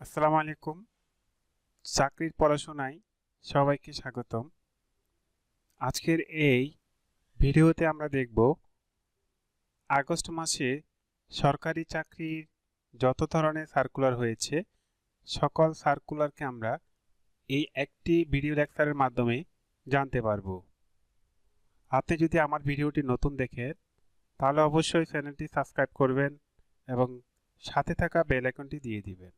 আসসালামু আলাইকুম। চাকরির পড়াশোনায় সবাইকে স্বাগতম। আজকের এই ভিডিওতে আমরা দেখব আগস্ট মাসে সরকারি চাকরির যত ধরনের সার্কুলার হয়েছে সকল সার্কুলারকে আমরা এই একটি ভিডিও লেকচারের মাধ্যমে জানতে পারব। আপনি যদি আমার ভিডিওটি নতুন দেখেন তাহলে অবশ্যই চ্যানেলটি সাবস্ক্রাইব করবেন এবং সাথে থাকা বেল আইকনটি দিয়ে দিবেন।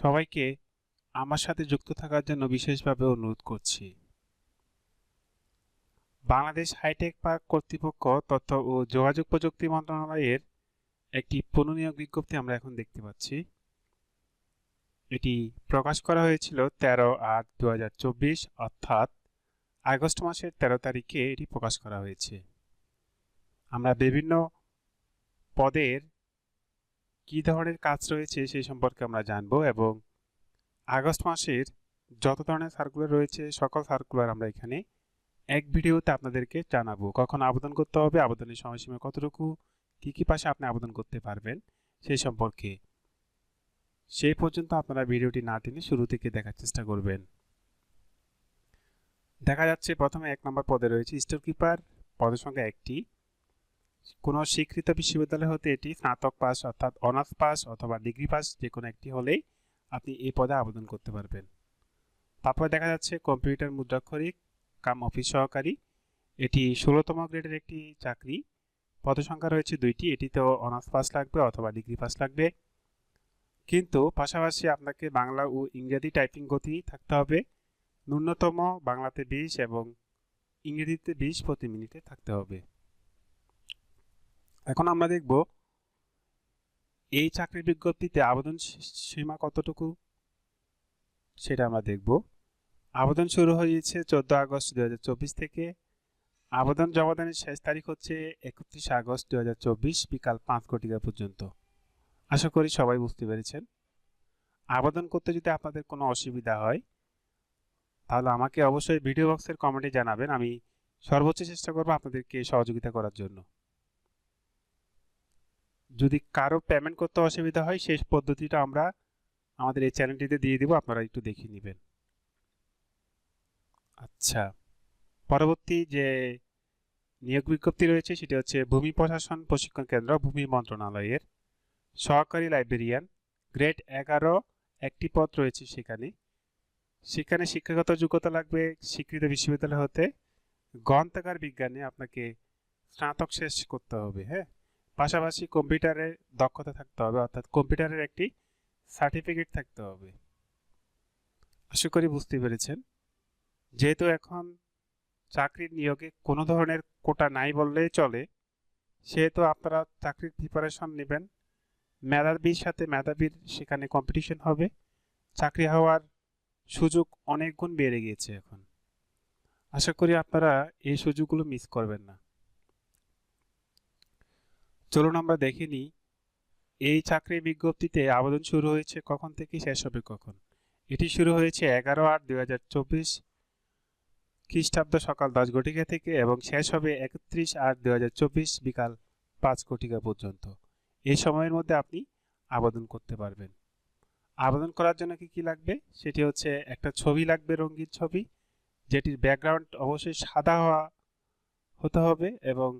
সবাইকে আমার সাথে যুক্ত থাকার জন্য বিশেষভাবে অনুরোধ করছি। বাংলাদেশ হাইটেক পার্ক কর্তৃপক্ষ তথ্য ও যোগাযোগ প্রযুক্তি মন্ত্রণালয়ের একটি পুনর্নিয়োগ বিজ্ঞপ্তি আমরা এখন দেখতে পাচ্ছি। এটি প্রকাশ করা হয়েছিল 13/8/2024 অর্থাৎ আগস্ট মাসের 13 তারিখে এটি প্রকাশ করা হয়েছে। আমরা বিভিন্ন পদের কী ধরনের কাজ রয়েছে সেই সম্পর্কে আমরা জানব এবং আগস্ট মাসের যত ধরনের সার্কুলার রয়েছে সকল সার্কুলার আমরা এখানে এক ভিডিওতে আপনাদেরকে জানাবো। কখন আবেদন করতে হবে, আবেদনের সময়সীমা কতটুকু, কি পাশে আপনি আবেদন করতে পারবেন সেই সম্পর্কে। সেই পর্যন্ত আপনারা ভিডিওটি না টেনে শুরু থেকে দেখার চেষ্টা করবেন। দেখা যাচ্ছে প্রথমে 1 নম্বর পদে রয়েছে স্টোর কিপার, পদের সংখ্যা 1টি। কোনো স্বীকৃত বিশ্ববিদ্যালয় হতে এটি স্নাতক পাস অর্থাৎ অনার্স পাস অথবা ডিগ্রি পাস যে কোনো একটি হলেই আপনি এই পদে আবেদন করতে পারবেন। তারপরে দেখা যাচ্ছে কম্পিউটার মুদ্রাক্ষরিক কাম অফিস সহকারী, এটি 16তম গ্রেডের একটি চাকরি। পদসংখ্যা রয়েছে 2টি, এটিতেও অনার্স পাস লাগবে অথবা ডিগ্রি পাস লাগবে, কিন্তু পাশাপাশি আপনাকে বাংলা ও ইংরেজি টাইপিং গতি থাকতে হবে। ন্যূনতম বাংলাতে 20 এবং ইংরেজিতে 20 প্রতি মিনিটে থাকতে হবে। এখন আমরা দেখব এই চাকরির বিজ্ঞপ্তিতে আবেদন সীমা কতটুকু সেটা আমরা দেখব। আবেদন শুরু হয়েছে 14 আগস্ট 2024 থেকে। আবেদন জমাদানের শেষ তারিখ হচ্ছে 31 আগস্ট 2024 বিকাল 5 ঘটিকা পর্যন্ত। আশা করি সবাই বুঝতে পেরেছেন। আবেদন করতে যদি আপনাদের কোনো অসুবিধা হয় তাহলে আমাকে অবশ্যই ভিডিও বক্সের কমেন্টে জানাবেন, আমি সর্বোচ্চ চেষ্টা করব আপনাদেরকে সহযোগিতা করার জন্য। যদি কারো পেমেন্ট করতে অসুবিধা হয় সেই পদ্ধতিটা আমরা আমাদের এই চ্যানেলটিতে দিয়ে দিব, আপনারা একটু দেখে নেবেন। আচ্ছা, পরবর্তী যে নিয়োগ বিজ্ঞপ্তি রয়েছে সেটি হচ্ছে ভূমি প্রশাসন প্রশিক্ষণ কেন্দ্র ভূমি মন্ত্রণালয়ের সহকারী লাইব্রেরিয়ান, গ্রেড 11 একটি পদ রয়েছে। সেখানে শিক্ষাগত যোগ্যতা লাগবে স্বীকৃত বিশ্ববিদ্যালয় হতে। গ্রন্থাগার বিজ্ঞানে আপনাকে স্নাতক শেষ করতে হবে, হ্যাঁ। পাশাপাশি কম্পিউটারে দক্ষতা থাকতে হবে, অর্থাৎ কম্পিউটারের একটি সার্টিফিকেট থাকতে হবে। আশা করি বুঝতে পেরেছেন। যেহেতু এখন চাকরির নিয়োগে কোনো ধরনের কোটা নাই বললেই চলে, সেহেতু আপনারা চাকরির প্রিপারেশন নেবেন। মেধাবীর সাথে মেধাবীর সেখানে কম্পিটিশন হবে। চাকরি হওয়ার সুযোগ অনেক গুণ বেড়ে গিয়েছে এখন। আশা করি আপনারা এই সুযোগগুলো মিস করবেন না। চলুন আমরা দেখে নিই এই চাকরির বিজ্ঞপ্তিতে আবেদন শুরু হয়েছে কখন থেকে, শেষ হবে কখন। এটি শুরু হয়েছে 11/8/2024 খ্রিস্টাব্দ সকাল 10 ঘটিকা থেকে এবং শেষ হবে 31/8/2024 বিকাল 5 ঘটিকা পর্যন্ত। এই সময়ের মধ্যে আপনি আবেদন করতে পারবেন। আবেদন করার জন্য কি লাগবে সেটি হচ্ছে একটা ছবি লাগবে, রঙিন ছবি, যেটির ব্যাকগ্রাউন্ড অবশ্যই সাদা হতে হবে এবং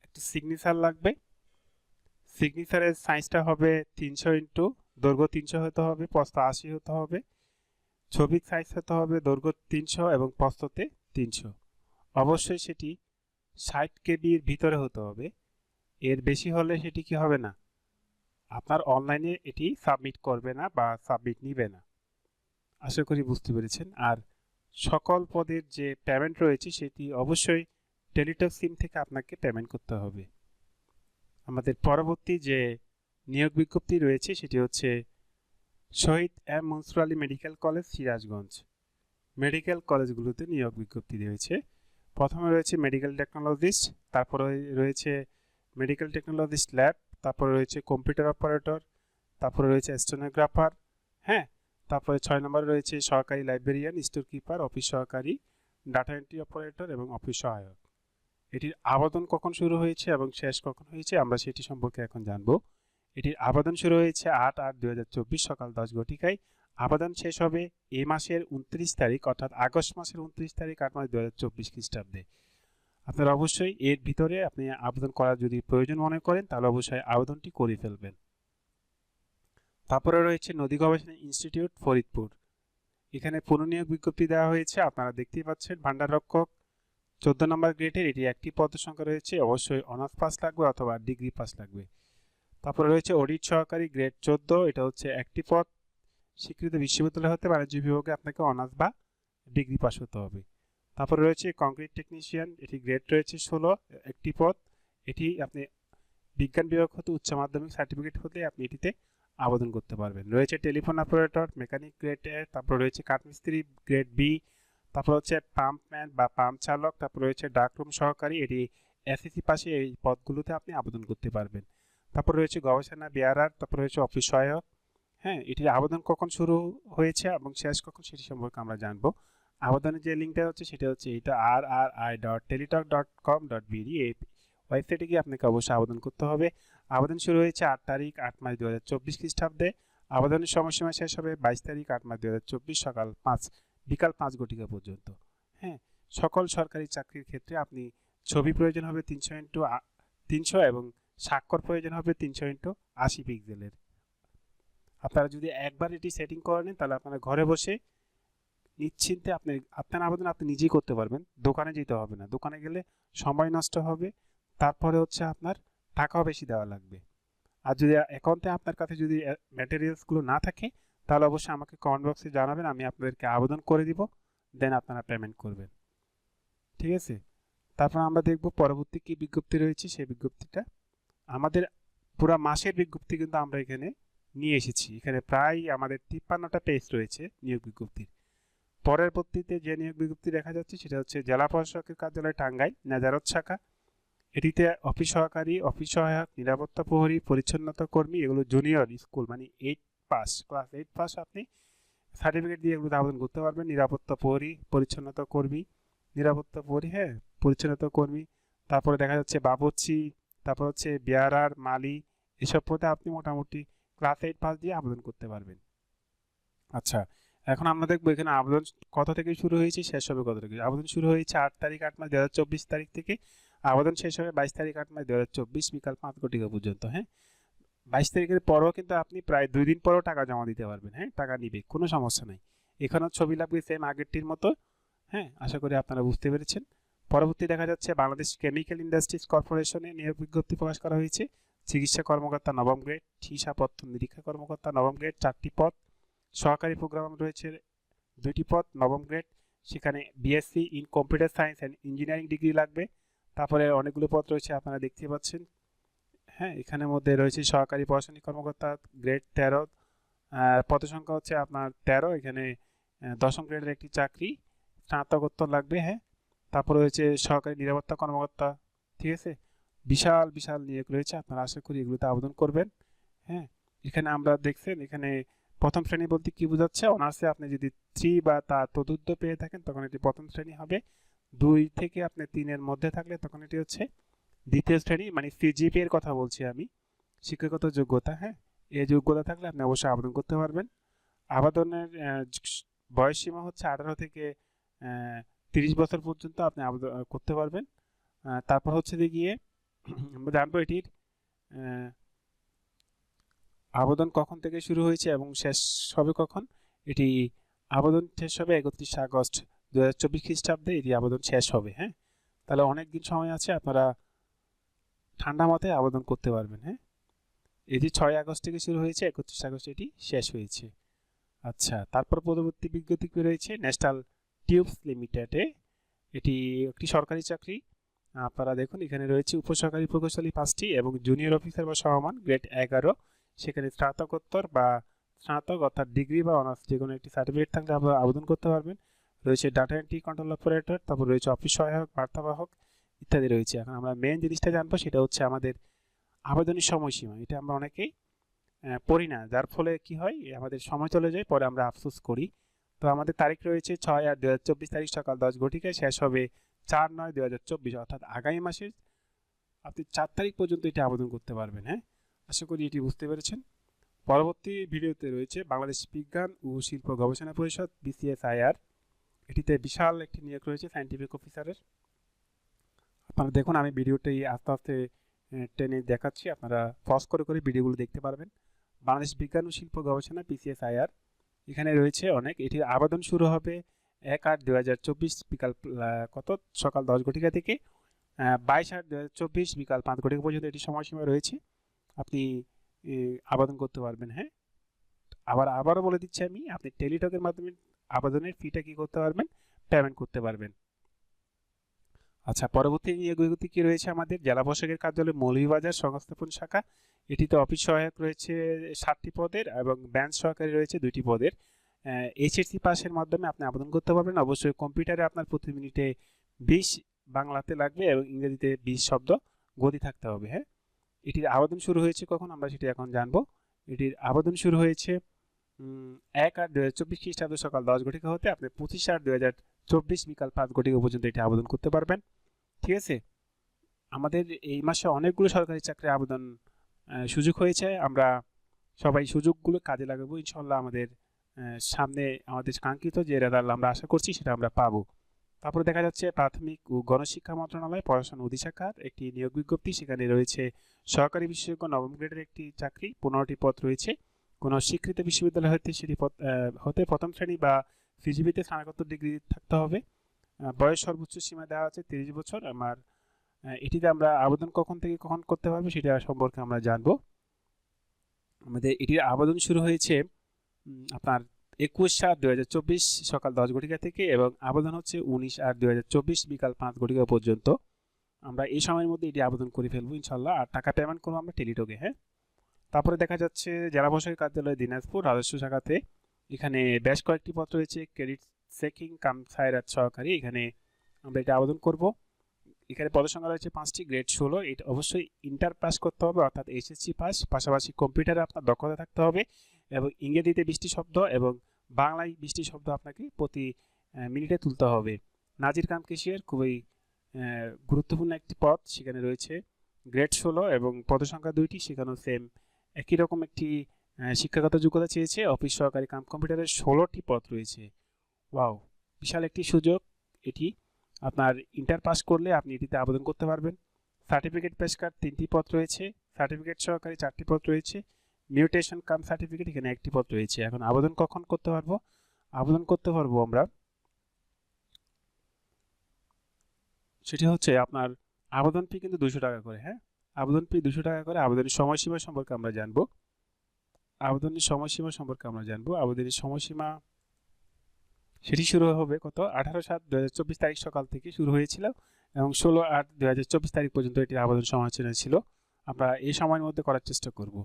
একটা সিগনেচার লাগবে। সিগনেচারের সাইজটা হবে 300 × দৈর্ঘ্য 300 হতে হবে, প্রস্থ 80 হতে হবে। ছবির সাইজ হতে হবে দৈর্ঘ্য 300 এবং প্রস্থতে 300। অবশ্যই সেটি 60 কেবির ভিতরে হতে হবে। এর বেশি হলে সেটি কি হবে না, আপনার অনলাইনে এটি সাবমিট করবে না বা সাবমিট নিবে না। আশা করি বুঝতে পেরেছেন। আর সকল পদের যে পেমেন্ট রয়েছে সেটি অবশ্যই টেলিটক সিম থেকে আপনাকে পেমেন্ট করতে হবে। আমাদের পরবর্তী যে নিয়োগ বিজ্ঞপ্তি রয়েছে সেটি হচ্ছে Shaheed M Mansur Ali medical college Sirajganj. Medical কলেজগুলোতে নিয়োগ বিজ্ঞপ্তি রয়েছে। প্রথমে রয়েছে মেডিকেল টেকনোলজিস্ট, তারপরে রয়েছে মেডিকেল টেকনোলজিস্ট ল্যাব, তারপরে রয়েছে কম্পিউটার অপারেটর, তারপরে রয়েছে স্টেনোগ্রাফার, হ্যাঁ। তারপরে 6 নম্বরে রয়েছে সহকারী লাইব্রেরিয়ান, স্টোর কিপার, অফিস সহকারী, ডাটা এন্ট্রি অপারেটর এবং অফিস সহায়ক। এটির আবেদন কখন শুরু হয়েছে এবং শেষ কখন হয়েছে আমরা সেটি সম্পর্কে এখন জানব। এটির আবেদন শুরু হয়েছে 8/8/2024 সকাল 10 ঘটিকায়। আবেদন শেষ হবে এই মাসের 29 তারিখ অর্থাৎ আগস্ট মাসের 29 তারিখ 8 মাস 2024 খ্রিস্টাব্দে। আপনারা অবশ্যই এর ভিতরে আপনি আবেদন করার যদি প্রয়োজন মনে করেন তাহলে অবশ্যই আবেদনটি করে ফেলবেন। তারপরে রয়েছে নদী গবেষণা ইনস্টিটিউট ফরিদপুর। এখানে পুনর্নিয়োগ বিজ্ঞপ্তি দেওয়া হয়েছে, আপনারা দেখতেই পাচ্ছেন। ভান্ডাররক্ষক 14 নম্বর গ্রেডের এটি একটি পদ সংখ্যা রয়েছে, অবশ্যই অনার্স পাস লাগবে অথবা ডিগ্রি পাস লাগবে। তারপরে রয়েছে অডিট সহকারী গ্রেড 14, এটা হচ্ছে একটি পদ, স্বীকৃত বিশ্ববিদ্যালয় হতে বাণিজ্য বিভাগে আপনাকে অনার্স বা ডিগ্রি পাস হতে হবে। তারপরে রয়েছে কংক্রিট টেকনিশিয়ান, এটি গ্রেড রয়েছে 16, একটি পদ, এটি আপনি বিজ্ঞান বিভাগ হতে উচ্চ মাধ্যমিক সার্টিফিকেট হতে আপনি এটিতে আবেদন করতে পারবেন। রয়েছে telephone operator mechanic grade A, তারপর রয়েছে কাঠমিস্ত্রি গ্রেড বি, তারপর হচ্ছে পাম্পম্যান বা পাম্প চালক, তারপর রয়েছে ডাকরুম সহকারী, এটি এসএসসি পাশে এই পদগুলোতে আপনি আবেদন করতে পারবেন। তারপর রয়েছে গবেষণা বিআরআর, তারপর রয়েছে অফিস সহায়ক। হ্যাঁ, এটির আবেদন কখন শুরু হয়েছে এবং শেষ কখন সেটি সম্পর্কে আমরা জানবো। আবেদনের যে লিঙ্কটা হচ্ছে সেটা হচ্ছে এটা rri.teletalk.com.bd, এই ওয়েবসাইটে গিয়ে আপনাকে অবশ্যই আবেদন করতে হবে। আবেদন শুরু হয়েছে 8 তারিখ 8 মাস 2024 খ্রিস্টাব্দে। আবেদনের সময়সীমা শেষ হবে 22 তারিখ 8 মাস 2024 বিকাল 5 ঘটিকা পর্যন্ত। হ্যাঁ, সকল সরকারি চাকরির ক্ষেত্রে আপনি ছবি প্রয়োজন হবে 300x300 এবং স্বাক্ষর প্রয়োজন হবে 300x80 পিক্সেলের। আপনারা যদি একবার এটি সেটিং করে নেন তাহলে আপনারা ঘরে বসে নিশ্চিন্তে আপনার আবেদন আপনি নিজেই করতে পারবেন, দোকানে যেতে হবে না। দোকানে গেলে সময় নষ্ট হবে, তারপরে হচ্ছে আপনার টাকাও বেশি দেওয়া লাগবে। আর যদি অ্যাকাউন্টে আপনার কাছে যদি ম্যাটেরিয়ালসগুলো না থাকে তাহলে অবশ্যই আমাকে কমেন্ট বক্সে জানাবেন, আমি আপনাদেরকে আবেদন করে দিব, দেন আপনারা পেমেন্ট করবেন। ঠিক আছে, তারপর আমরা দেখব পরবর্তী কি বিজ্ঞপ্তি রয়েছে। সেই বিজ্ঞপ্তিটা আমাদের পুরো মাসের বিজ্ঞপ্তি কিন্তু আমরা এখানে নিয়ে এসেছি। এখানে প্রায় আমাদের 53টা পেজ রয়েছে নিয়োগ বিজ্ঞপ্তির। পরবর্তীতে যে নিয়োগ বিজ্ঞপ্তি দেখা যাচ্ছে সেটা হচ্ছে জেলা প্রশাসকের কার্যালয় টাঙ্গাইল নেজারত শাখা। এটিতে অফিস সহকারী, অফিস সহায়ক, নিরাপত্তা প্রহরী, পরিচ্ছন্নতা কর্মী, এগুলো জুনিয়র স্কুল মানে ক্লাস 8 পাস আপনি সার্টিফিকেট দিয়ে এগুলোতে আবেদন করতে পারবেন। নিরাপত্তা প্রহরী, পরিচ্ছন্নতা কর্মী, হ্যাঁ, পরিচ্ছন্নতা কর্মী। তারপরে দেখা যাচ্ছে বাবুর্চি, তারপর হচ্ছে বিআরআর, মালি, এসব পদে আপনি মোটামুটি ক্লাস 8 পাস দিয়ে আবেদন করতে পারবেন। আচ্ছা, এখন আমরা দেখবো এখানে আবেদন কত থেকে শুরু হয়েছে, শেষ হবে কত থেকে। আবেদন শুরু হয়েছে 8 তারিখ 8 মাস 2024 তারিখ থেকে, আবেদন শেষ হবে 22 তারিখ 8 মাস 2024 বিকাল 5 ঘটিকা পর্যন্ত। হ্যাঁ, 22 তারিখের পরও কিন্তু আপনি প্রায় 2 দিন পরও টাকা জমা দিতে পারবেন। হ্যাঁ, টাকা নিবে, কোনো সমস্যা নাই। এখানেও ছবি লাগবে সেম আগেরটির মতো। হ্যাঁ, আশা করি আপনারা বুঝতে পেরেছেন। পরবর্তী দেখা যাচ্ছে বাংলাদেশ কেমিক্যাল ইন্ডাস্ট্রিজ কর্পোরেশনে নিয়োগ বিজ্ঞপ্তি প্রকাশ করা হয়েছে। চিকিৎসা কর্মকর্তা নবম গ্রেড, হিসাবপত্র নিরীক্ষা কর্মকর্তা নবম গ্রেড 4টি পদ, সহকারী প্রোগ্রাম রয়েছে 2টি পদ নবম গ্রেড, সেখানে BSc in computer science and engineering degree লাগবে। তারপরে অনেকগুলো পদ রয়েছে আপনারা দেখতে পাচ্ছেন। হ্যাঁ, এখানের মধ্যে রয়েছে সহকারী প্রশাসনিক কর্মকর্তা গ্রেড 13, পদ সংখ্যা হচ্ছে আপনার 13, এখানে 10ম গ্রেডের একটি চাকরি, স্নাতকোত্তর লাগবে। হ্যাঁ, তারপরে রয়েছে সহকারী নিরাপত্তা কর্মকর্তা। ঠিক আছে, বিশাল বিশাল নিয়োগ রয়েছে, আপনারা আশা করি এগুলোতে আবেদন করবেন। হ্যাঁ, এখানে আমরা দেখছেন এখানে প্রথম শ্রেণী বলতে কি বোঝাচ্ছে, অনার্সে আপনি যদি 3 বা তার তদুর্ধ্ব পেয়ে থাকেন তখন এটি প্রথম শ্রেণী হবে। 2 থেকে আপনি 3-এর মধ্যে থাকলে তখন এটি হচ্ছে দ্বিতীয় শ্রেণী, মানে সিজিপি এর কথা বলছি আমি, শিক্ষাগত যোগ্যতা। হ্যাঁ, এই যোগ্যতা থাকলে আপনি অবশ্যই আবেদন করতে পারবেন। আবেদনের বয়স সীমা হচ্ছে 18 থেকে 30 বছর পর্যন্ত আপনি আবেদন করতে পারবেন। তারপর হচ্ছে গিয়ে আমরা জানবো এটির আবেদন কখন থেকে শুরু হয়েছে এবং শেষ হবে কখন। এটি আবেদন শেষ হবে 31 আগস্ট 2024 খ্রিস্টাব্দে, এটি আবেদন শেষ হবে। হ্যাঁ, তাহলে অনেক দিন সময় আছে, আপনারা ঠান্ডা মাথায় আবেদন করতে পারবেন। হ্যাঁ, এটি 6 আগস্ট থেকে শুরু হয়েছে, 31 আগস্ট এটি শেষ হয়েছে। আচ্ছা, তারপর পরবর্তী বিজ্ঞপ্তি রয়েছে ন্যাশনাল টিউবস লিমিটেডে, এটি একটি সরকারি চাকরি। আপনারা দেখুন এখানে রয়েছে উপসহকারী প্রকৌশলী 5টি এবং জুনিয়র অফিসার বা সমমান গ্রেড 11, সেখানে স্নাতকোত্তর বা স্নাতক অর্থাৎ ডিগ্রি বা অনার্স যে কোনো একটি সার্টিফিকেট থাকলে আপনারা আবেদন করতে পারবেন। রয়েছে ডাটা এন্ট্রি কন্ট্রোল অপারেটর, তারপর রয়েছে অফিস সহায়ক, বার্তাবাহক ইত্যাদি রয়েছে। এখন আমরা মেন জিনিসটা জানবো, সেটা হচ্ছে আমাদের আবেদনের সময়সীমা। এটা আমরা অনেকেই পড়ি না, যার ফলে কি হয় আমাদের সময় চলে যায়, পরে আমরা আফসোস করি। তো আমাদের তারিখ রয়েছে 6/8/2024 তারিখ সকাল 10 ঘটিকায়, শেষ হবে 4/9/2024 অর্থাৎ আগামী মাসের আপনি 4 তারিখ পর্যন্ত এটা আবেদন করতে পারবেন। হ্যাঁ, আশা করি এটি বুঝতে পেরেছেন। পরবর্তী ভিডিওতে রয়েছে বাংলাদেশ বিজ্ঞান ও শিল্প গবেষণা পরিষদ BCSIR, এটিতে বিশাল একটি নিয়োগ রয়েছে সায়েন্টিফিক অফিসারের। আপনারা দেখুন, আমি ভিডিওটি আস্তে আস্তে টেনে দেখাচ্ছি, আপনারা পজ করে করে ভিডিওগুলো দেখতে পারবেন। বাংলাদেশ বিজ্ঞান ও শিল্প গবেষণা BCSIR, এখানে রয়েছে অনেক। এটির আবেদন শুরু হবে 1/8/2024 বিকাল সকাল 10 ঘটিকা থেকে 22/8/2024 বিকাল 5 ঘটিকা পর্যন্ত এটি সময়সীমা রয়েছে। আপনি আবেদন করতে পারবেন। হ্যাঁ, আবারও বলে দিচ্ছি আমি, আপনি টেলিটকের মাধ্যমে আবেদনের ফিটা কি করতে পারবেন, পেমেন্ট করতে পারবেন। আচ্ছা, পরবর্তী নিয়োগটি কি রয়েছে আমাদের জেলা প্রশাসকের কার্যালয় মৌলভীবাজার সংস্থাপন শাখা। এটিতে অফিস সহায়ক রয়েছে 7টি পদের এবং ব্যাংক সহকারী রয়েছে 2টি পদের। HSC পাসের মাধ্যমে আপনি আবেদন করতে পারবেন। অবশ্যই কম্পিউটারে আপনার প্রতি মিনিটে 20 বাংলাতে লাগবে এবং ইংরেজিতে 20 শব্দ গতি থাকতে হবে। হ্যাঁ, এটির আবেদন শুরু হয়েছে কখন আমরা সেটি এখন জানবো। এটির আবেদন শুরু হয়েছে 1/8/2024 খ্রিস্টাব্দ সকাল 10 ঘটিকা হতে আপনি 25/8/2024 বিকাল 5 ঘটিকা পর্যন্ত এটি আবেদন করতে পারবেন। ঠিক আছে, আমাদের এই মাসে অনেকগুলো সরকারি চাকরির আবেদন সুযোগ হয়েছে। আমরা সবাই সুযোগগুলো কাজে লাগাবো ইনশাল্লাহ। আমাদের সামনে আমাদের কাঙ্ক্ষিত যে রেজাল্ট আমরা আশা করছি সেটা আমরা পাবো। তারপরে দেখা যাচ্ছে প্রাথমিক ও গণশিক্ষা মন্ত্রণালয় পড়াশোনা অধিশাখার একটি নিয়োগ বিজ্ঞপ্তি। সেখানে রয়েছে সহকারী বিশেষজ্ঞ নবম গ্রেডের একটি চাকরি, 15টি পদ রয়েছে। কোনো স্বীকৃত বিশ্ববিদ্যালয় হতে সেটি হতে প্রথম শ্রেণী বা ফিজিবিতে স্নাতকোত্তর ডিগ্রি থাকতে হবে। বয়স সর্বোচ্চ সীমা দেওয়া আছে 30 বছর। এটিতে আমরা আবেদন কখন থেকে কখন করতে পারবো সেটা সম্পর্কে আমরা জানবো। আমাদের এটির আবেদন শুরু হয়েছে আপনার 21/7/2024 সকাল 10 ঘটিকা থেকে এবং আবেদন হচ্ছে 19/8/2024 বিকাল 5 ঘটিকা পর্যন্ত। আমরা এই সময়ের মধ্যে এটি আবেদন করে ফেলবো ইনশাল্লাহ। আর টাকা পেমেন্ট করবো আমরা টেলিটকে। হ্যাঁ, তারপরে দেখা যাচ্ছে জেলা প্রশাসক কার্যালয় দিনাজপুর রাজস্ব শাখাতে এখানে বেশ কয়েকটি পদ রয়েছে ক্রেডিট চেকিং কাম সাইরাত সহকারী। এখানে আমরা এটা আবেদন করব। এখানে পদসংখ্যা রয়েছে 5টি, গ্রেড 16। এটা অবশ্যই ইন্টার পাস করতে হবে অর্থাৎ HSC পাস, পাশাপাশি কম্পিউটারে আপনার দক্ষতা থাকতে হবে এবং ইংরেজিতে 20টি শব্দ এবং বাংলায় 20টি শব্দ আপনাকে প্রতি মিনিটে তুলতে হবে। নাজির কাম কেশিয়ার খুবই গুরুত্বপূর্ণ একটি পদ, সেখানে রয়েছে গ্রেড 16 এবং পদসংখ্যা 2টি। সেখানেও সেম একই রকম একটি শিক্ষাগত যোগ্যতা চেয়েছে। অফিস সহকারী কাম কম্পিউটারের 16টি পদ রয়েছে। ওয়াও, বিশাল একটি সুযোগ এটি। আপনার ইন্টার পাস করলে আপনি এটিতে আবেদন করতে পারবেন। সার্টিফিকেট পেশকার 3টি পদ রয়েছে, সার্টিফিকেট সহকারী 4টি পদ রয়েছে, মিউটেশন কাম সার্টিফিকেট এখানে 1টি পদ রয়েছে। এখন আবেদন কখন করতে পারবো? আবেদন করতে পারবো আমরা, সেটি হচ্ছে আপনার আবেদন ফি কিন্তু 200 টাকা করে। হ্যাঁ, আবেদন ফি 200 টাকা করে। আবেদনের সময়সীমা সম্পর্কে আমরা জানবো। আবেদনের সময়সীমা সেটি শুরু হবে কত 18/7/2024 তারিখ সকাল থেকে শুরু হয়েছিল এবং 16/8/2024 তারিখ পর্যন্ত এটির আবেদন সময়সীমা ছিল। আমরা এই সময়ের মধ্যে করার চেষ্টা করব।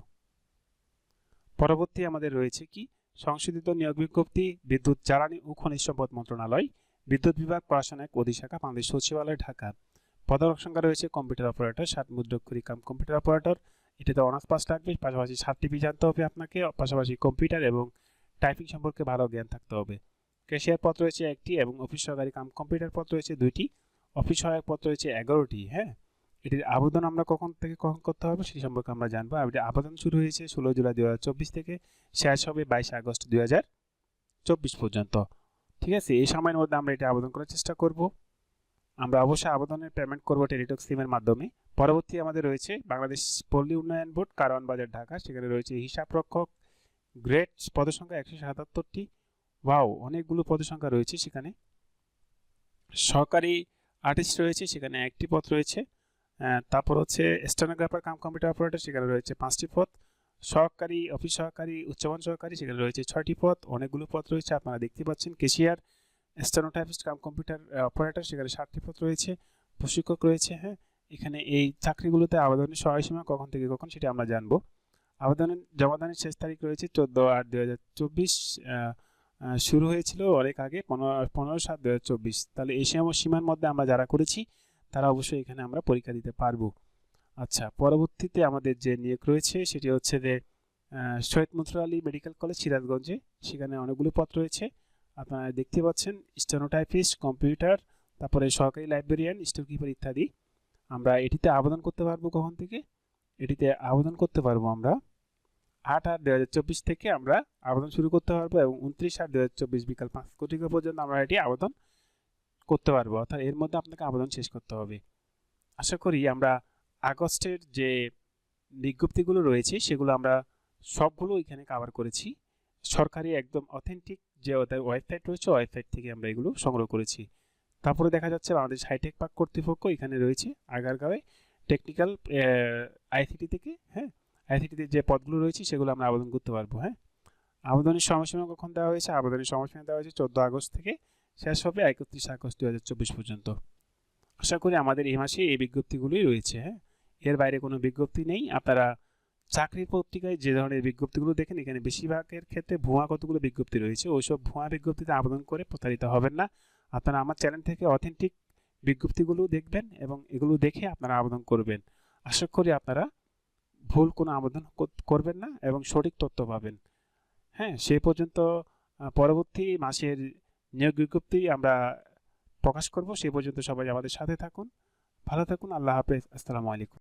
পরবর্তী আমাদের রয়েছে কি সংশোধিত নিয়োগ বিজ্ঞপ্তি বিদ্যুৎ জ্বালানি ও খনিজ সম্পদ মন্ত্রণালয়, বিদ্যুৎ বিভাগ পড়াশোনা এক অধিশাখা, বাংলাদেশ সচিবালয়, ঢাকা। পদের সংখ্যা রয়েছে কম্পিউটার অপারেটর, 7 মুদ্রাক্ষরী কাম কম্পিউটার অপারেটর। এটাতে অনার্স পাস লাগবে, পাশাপাশি 7টি জানতে হবে আপনাকে, পাশাপাশি কম্পিউটার এবং টাইপিং সম্পর্কে ভালো জ্ঞান থাকতে হবে। ক্যাশিয়ার পদ রয়েছে 1টি এবং অফিস সহকারী কাম কম্পিউটার পদ রয়েছে 2টি, অফিস সহায়ক পদ রয়েছে 11টি। হ্যাঁ, এটির আবেদন আমরা কখন থেকে কখন করতে হবে সেই সম্পর্কে আমরা জানবো। এটির আবেদন শুরু হয়েছে 16 জুলাই 2024 থেকে, শেষ হবে 22 আগস্ট 2024 পর্যন্ত। ঠিক আছে, এই সময়ের মধ্যে আমরা এটা আবেদন করার চেষ্টা করব। আমরা অবশ্যই আবেদনের পেমেন্ট করব টেলিটক সিমের মাধ্যমে। পরবর্তী আমাদের রয়েছে বাংলাদেশ পল্লী উন্নয়ন বোর্ড, কারওয়ান বাজার, ঢাকা। সেখানে রয়েছে হিসাব রক্ষক, গ্রেড পদসংখ্যা 177টি। ওয়াও, অনেকগুলো পদসংখ্যা রয়েছে সেখানে। সহকারী আর্টিস্ট রয়েছে, সেখানে 1টি পদ রয়েছে। তারপর হচ্ছে স্টেনোগ্রাফার কাম কম্পিউটার অপারেটর, সেখানে রয়েছে 5টি পদ। সহকারী অফিস সহকারী উচ্চমান সহকারী, সেখানে রয়েছে 6টি পদ। অনেকগুলো পদ রয়েছে আপনারা দেখতে পাচ্ছেন। ক্যাশিয়ার স্টেনোটাইপিস্ট কাম কম্পিউটার অপারেটর, সেখানে 7টি পদ রয়েছে। প্রশিক্ষক রয়েছে। হ্যাঁ, এখানে এই চাকরিগুলোতে আবেদনের সময়সীমা কখন থেকে কখন সেটা আমরা জানবো। আবেদনের জমাদানের শেষ তারিখ রয়েছে 14/8/2024। শুরু হয়েছিল অনেক আগে 15/7/2024। তাহলে এই সীমার মধ্যে আমরা যারা করেছি তারা অবশ্যই এখানে আমরা পরীক্ষা দিতে পারবো। আচ্ছা, পরবর্তীতে আমাদের যে নিয়োগ রয়েছে সেটি হচ্ছে যে শহীদ মনসুর আলী মেডিকেল কলেজ, সিরাজগঞ্জে। সেখানে অনেকগুলো পদ রয়েছে আপনারা দেখতে পাচ্ছেন। স্টেনোটাইপিস্ট, কম্পিউটার, তারপরে সহকারী লাইব্রেরিয়ান, স্টোর কিপার ইত্যাদি। আমরা এটিতে আবেদন করতে পারবো কখন থেকে? এটিতে আবেদন করতে পারবো আমরা 8/8/2024 থেকে আমরা আবেদন শুরু করতে পারবো এবং 29/8/2024 বিকাল 5 পর্যন্ত আমরা এটি আবেদন করতে পারবো, অর্থাৎ এর মধ্যে আপনাকে আবেদন শেষ করতে হবে। আশা করি আমরা আগস্টের যে বিজ্ঞপ্তিগুলো রয়েছে সেগুলো আমরা সবগুলো এখানে কভার করেছি। সরকারি একদম অথেন্টিক যে ওদের ওয়েবসাইট রয়েছে ওয়েবসাইট থেকে আমরা এগুলো সংগ্রহ করেছি। তারপরে দেখা যাচ্ছে বাংলাদেশ হাইটেক পার্ক কর্তৃপক্ষ এখানে রয়েছে আগারগাঁওয়ে টেকনিক্যাল আইসিটি থেকে, হ্যাঁ, আইসিটিতে যে পদগুলো রয়েছে সেগুলো আমরা আবেদন করতে পারবো। হ্যাঁ, আবেদনের সময়সীমা কখন দেওয়া হয়েছে? আবেদনের সময়সীমা দেওয়া হয়েছে 14 আগস্ট থেকে, শেষ হবে 31 আগস্ট 2024 পর্যন্ত। আশা করি আমাদের এই মাসে এই বিজ্ঞপ্তিগুলোই রয়েছে। হ্যাঁ, এর বাইরে কোনো বিজ্ঞপ্তি নেই। আপনারা চাকরির পত্রিকায় যে ধরনের বিজ্ঞপ্তিগুলো দেখেন এখানে বেশিরভাগের ক্ষেত্রে ভুয়া কতগুলো বিজ্ঞপ্তি রয়েছে, ওইসব ভুয়া বিজ্ঞপ্তিতে আবেদন করে প্রতারিত হবেন না। আপনারা আমার চ্যানেল থেকে অথেন্টিক বিজ্ঞপ্তিগুলো দেখবেন এবং এগুলো দেখে আপনারা আবেদন করবেন। আশা করি আপনারা ভুল কোনো আবেদন করবেন না এবং সঠিক তথ্য পাবেন। হ্যাঁ, সেই পর্যন্ত পরবর্তী মাসের নিয়োগ বিজ্ঞপ্তি আমরা প্রকাশ করব। সেই পর্যন্ত সবাই আমাদের সাথে থাকুন, ভালো থাকুন। আল্লাহ হাফেজ। আসসালামু আলাইকুম।